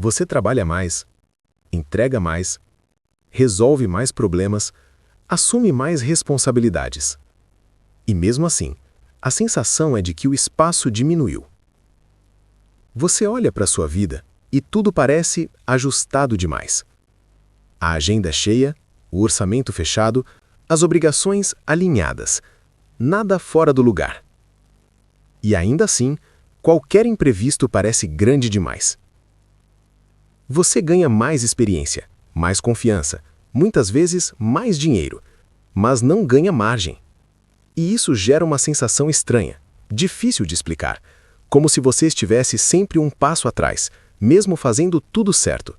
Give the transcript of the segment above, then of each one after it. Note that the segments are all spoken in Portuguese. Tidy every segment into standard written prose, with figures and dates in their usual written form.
Você trabalha mais, entrega mais, resolve mais problemas, assume mais responsabilidades. E mesmo assim, a sensação é de que o espaço diminuiu. Você olha para sua vida e tudo parece ajustado demais. A agenda é cheia, o orçamento fechado, as obrigações alinhadas, nada fora do lugar. E ainda assim, qualquer imprevisto parece grande demais. Você ganha mais experiência, mais confiança, muitas vezes mais dinheiro, mas não ganha margem. E isso gera uma sensação estranha, difícil de explicar, como se você estivesse sempre um passo atrás, mesmo fazendo tudo certo.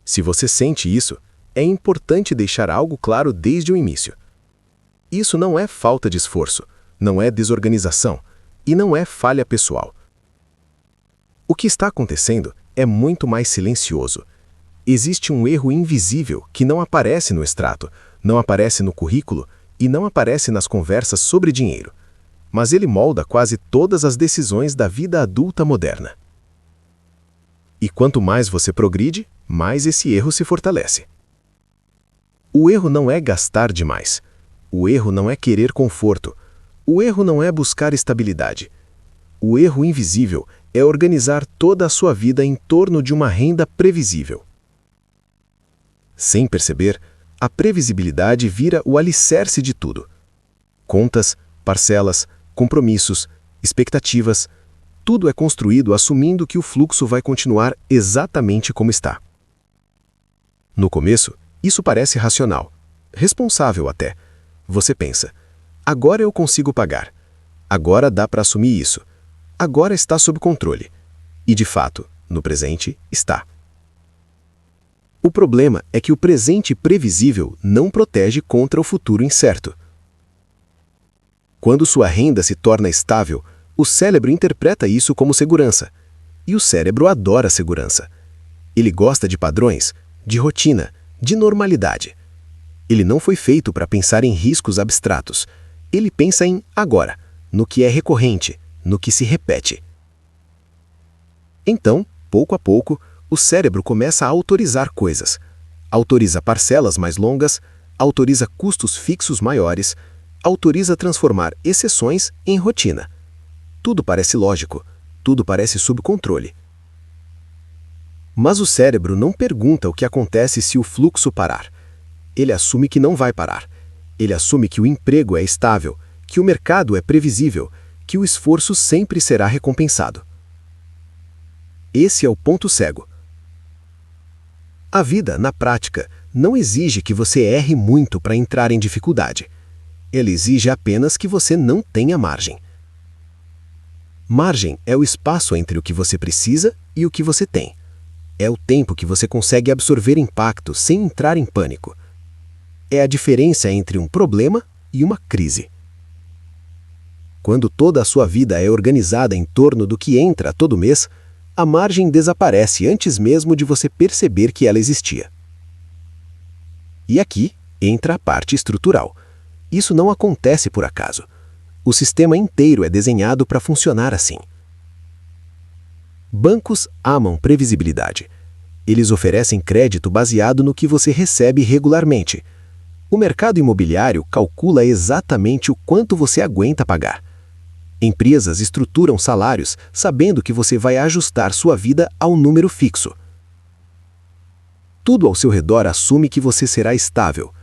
Se você sente isso, é importante deixar algo claro desde o início. Isso não é falta de esforço, não é desorganização e não é falha pessoal. O que está acontecendo é muito mais silencioso. Existe um erro invisível que não aparece no extrato, não aparece no currículo e não aparece nas conversas sobre dinheiro, mas ele molda quase todas as decisões da vida adulta moderna. E quanto mais você progride, mais esse erro se fortalece. O erro não é gastar demais. O erro não é querer conforto. O erro não é buscar estabilidade. O erro invisível é organizar toda a sua vida em torno de uma renda previsível. Sem perceber, a previsibilidade vira o alicerce de tudo. Contas, parcelas, compromissos, expectativas, tudo é construído assumindo que o fluxo vai continuar exatamente como está. No começo, isso parece racional, responsável até. Você pensa, agora eu consigo pagar, agora dá para assumir isso, agora está sob controle. E de fato, no presente, está. O problema é que o presente previsível não protege contra o futuro incerto. Quando sua renda se torna estável, o cérebro interpreta isso como segurança. E o cérebro adora segurança. Ele gosta de padrões, de rotina, de normalidade. Ele não foi feito para pensar em riscos abstratos. Ele pensa em agora, no que é recorrente, no que se repete. Então, pouco a pouco, o cérebro começa a autorizar coisas. Autoriza parcelas mais longas, autoriza custos fixos maiores, autoriza transformar exceções em rotina. Tudo parece lógico, tudo parece sob controle. Mas o cérebro não pergunta o que acontece se o fluxo parar. Ele assume que não vai parar. Ele assume que o emprego é estável, que o mercado é previsível, que o esforço sempre será recompensado. Esse é o ponto cego. A vida, na prática, não exige que você erre muito para entrar em dificuldade. Ela exige apenas que você não tenha margem. Margem é o espaço entre o que você precisa e o que você tem. É o tempo que você consegue absorver impacto sem entrar em pânico. É a diferença entre um problema e uma crise. Quando toda a sua vida é organizada em torno do que entra todo mês, a margem desaparece antes mesmo de você perceber que ela existia. E aqui entra a parte estrutural. Isso não acontece por acaso. O sistema inteiro é desenhado para funcionar assim. Bancos amam previsibilidade. Eles oferecem crédito baseado no que você recebe regularmente. O mercado imobiliário calcula exatamente o quanto você aguenta pagar. Empresas estruturam salários sabendo que você vai ajustar sua vida ao número fixo. Tudo ao seu redor assume que você será estável.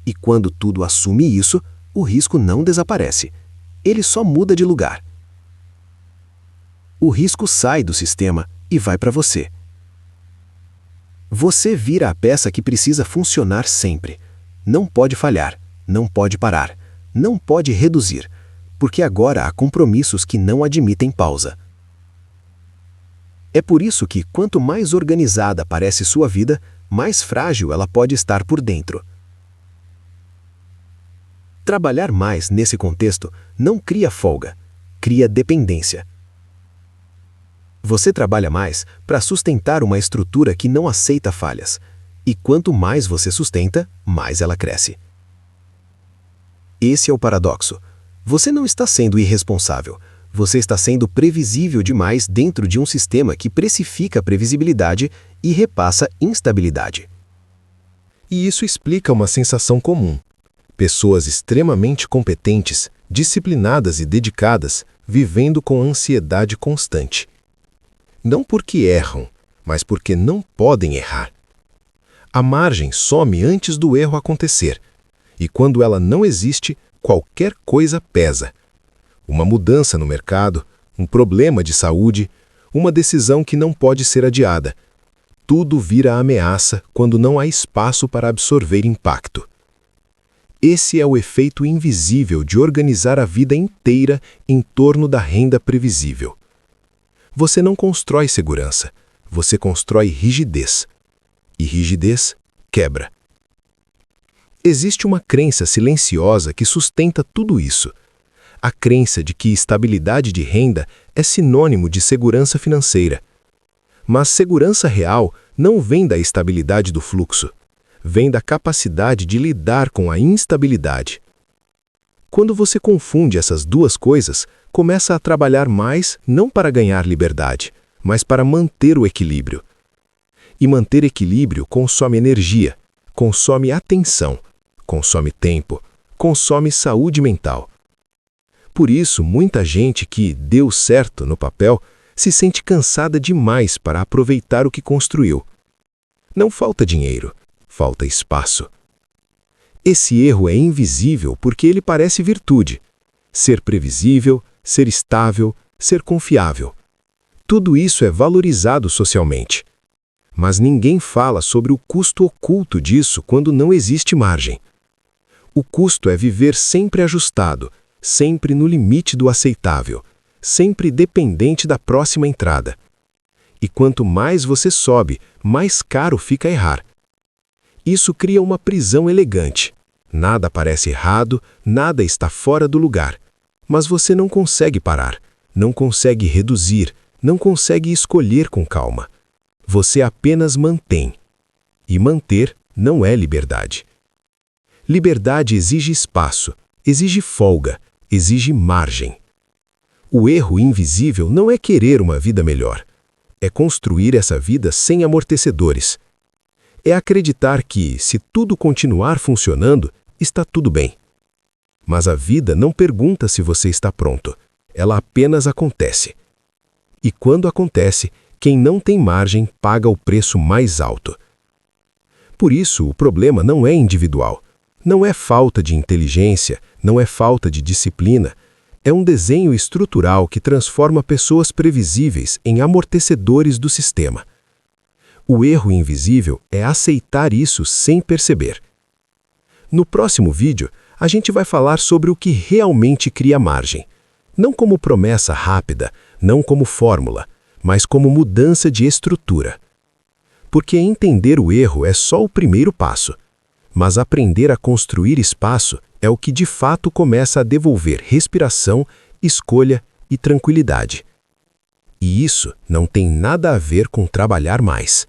E quando tudo assume isso, o risco não desaparece. Ele só muda de lugar. O risco sai do sistema e vai para você. Você vira a peça que precisa funcionar sempre. Não pode falhar, não pode parar, não pode reduzir, porque agora há compromissos que não admitem pausa. É por isso que, quanto mais organizada parece sua vida, mais frágil ela pode estar por dentro. Trabalhar mais nesse contexto não cria folga, cria dependência. Você trabalha mais para sustentar uma estrutura que não aceita falhas, e quanto mais você sustenta, mais ela cresce. Esse é o paradoxo. Você não está sendo irresponsável, Você está sendo previsível demais dentro de um sistema que precifica a previsibilidade e repassa instabilidade. E isso explica uma sensação comum. Pessoas extremamente competentes, disciplinadas e dedicadas, vivendo com ansiedade constante. Não porque erram, mas porque não podem errar. A margem some antes do erro acontecer, e quando ela não existe, qualquer coisa pesa. Uma mudança no mercado, um problema de saúde, uma decisão que não pode ser adiada. Tudo vira ameaça quando não há espaço para absorver impacto. Esse é o efeito invisível de organizar a vida inteira em torno da renda previsível. Você não constrói segurança, você constrói rigidez. E rigidez quebra. Existe uma crença silenciosa que sustenta tudo isso. A crença de que estabilidade de renda é sinônimo de segurança financeira. Mas segurança real não vem da estabilidade do fluxo, vem da capacidade de lidar com a instabilidade. Quando você confunde essas duas coisas, começa a trabalhar mais não para ganhar liberdade, mas para manter o equilíbrio. E manter equilíbrio consome energia, consome atenção, consome tempo, consome saúde mental. Por isso, muita gente que deu certo no papel se sente cansada demais para aproveitar o que construiu. Não falta dinheiro, falta espaço. Esse erro é invisível porque ele parece virtude. Ser previsível, ser estável, ser confiável. Tudo isso é valorizado socialmente. Mas ninguém fala sobre o custo oculto disso quando não existe margem. O custo é viver sempre ajustado, sempre no limite do aceitável, sempre dependente da próxima entrada. E quanto mais você sobe, mais caro fica errar. Isso cria uma prisão elegante. Nada parece errado, nada está fora do lugar. Mas você não consegue parar, não consegue reduzir, não consegue escolher com calma. Você apenas mantém. E manter não é liberdade. Liberdade exige espaço, exige folga, exige margem. O erro invisível não é querer uma vida melhor. É construir essa vida sem amortecedores. É acreditar que, se tudo continuar funcionando, está tudo bem. Mas a vida não pergunta se você está pronto. Ela apenas acontece. E quando acontece, quem não tem margem paga o preço mais alto. Por isso, o problema não é individual. Não é falta de inteligência, não é falta de disciplina. É um desenho estrutural que transforma pessoas previsíveis em amortecedores do sistema. O erro invisível é aceitar isso sem perceber. No próximo vídeo, a gente vai falar sobre o que realmente cria margem. Não como promessa rápida, não como fórmula, mas como mudança de estrutura. Porque entender o erro é só o primeiro passo. Mas aprender a construir espaço é o que de fato começa a devolver respiração, escolha e tranquilidade. E isso não tem nada a ver com trabalhar mais.